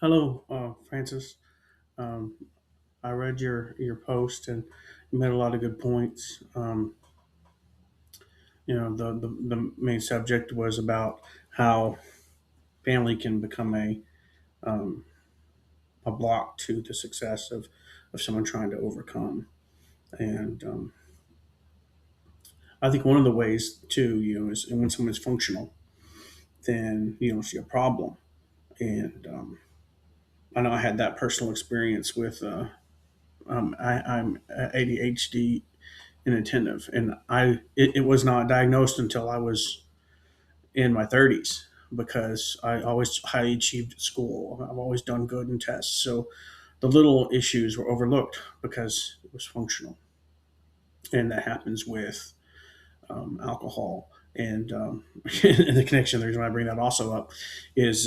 Hello, Francis. Um, I read your post and you made a lot of good points. The main subject was about how family can become um, a block to the success of someone trying to overcome. And I think one of the ways too, is when someone's functional, then you don't see a problem. And I know I had that personal experience with. I'm ADHD inattentive, and it was not diagnosed until I was in my 30s because I always highly achieved at school. I've always done good in tests, so the little issues were overlooked because it was functional, and that happens with alcohol. And and the connection, the reason why I bring that also up is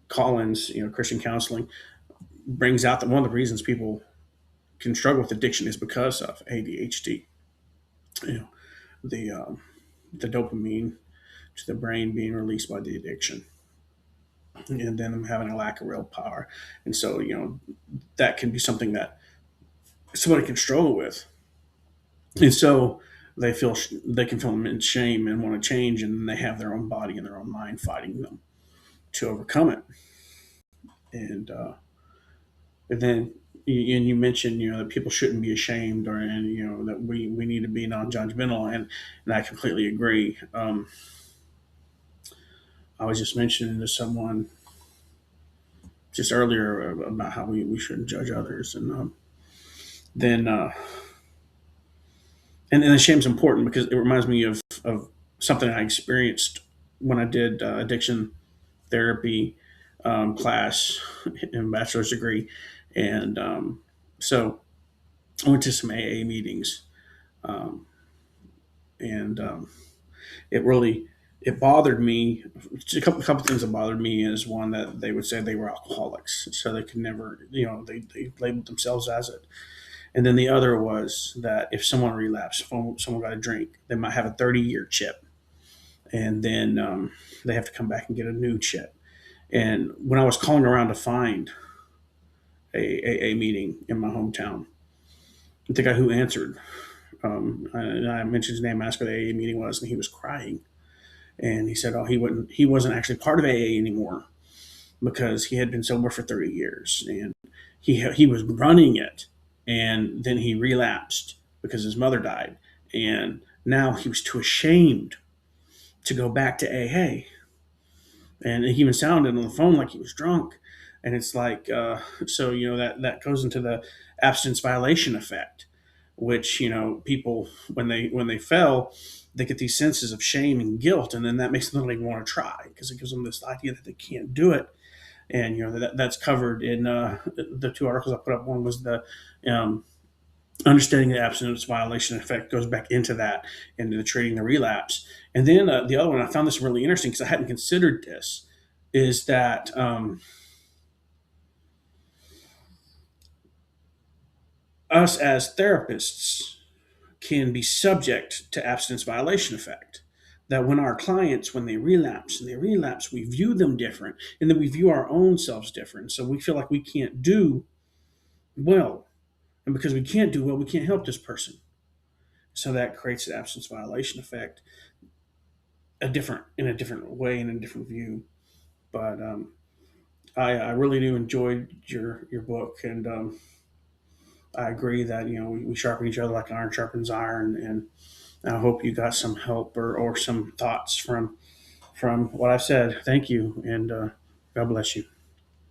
Collins, Christian counseling brings out that one of the reasons people can struggle with addiction is because of ADHD. You know, the the dopamine to the brain being released by the addiction, and then them having a lack of willpower. And so, that can be something that somebody can struggle with. And so they can feel immense shame and want to change, and then they have their own body and their own mind fighting them to overcome it. And then you mentioned that people shouldn't be ashamed, or and that we need to be non-judgmental, and I completely agree. I was just mentioning to someone just earlier about how we shouldn't judge others, and then and the shame's important because it reminds me of something I experienced when I did addiction therapy class in bachelor's degree, and so I went to some AA meetings, um, and it really it bothered me. A couple things that bothered me is one that they would say they were alcoholics, so they could never, they labeled themselves as it. And then the other was that if someone relapsed, if someone got a drink, they might have a 30-year chip, and then they have to come back and get a new chip. And when I was calling around to find a meeting in my hometown, the guy who answered, I mentioned his name, asked what the AA meeting was, and he was crying. And he said, "Oh, he wasn't actually part of AA anymore because he had been sober for 30 years, and he was running it, and then he relapsed because his mother died, and now he was too ashamed to go back to AA, and he even sounded on the phone like he was drunk." And it's like, so that goes into the abstinence violation effect, which people when they fell, they get these senses of shame and guilt, and then that makes them not even want to try because it gives them this idea that they can't do it. And that's covered in the two articles I put up. One was the um, understanding the abstinence violation effect goes back into that, into the treating the relapse. And then the other one, I found this really interesting because I hadn't considered this, is that us as therapists can be subject to abstinence violation effect. That when our clients, when they relapse, we view them different, and then we view our own selves different. So we feel like we can't do well, and because we can't do well, we can't help this person. So that creates an absence violation effect, in a different way, in a different view. But I really do enjoy your book, and I agree that we sharpen each other like iron sharpens iron, and I hope you got some help or some thoughts from what I've said. Thank you, and God bless you.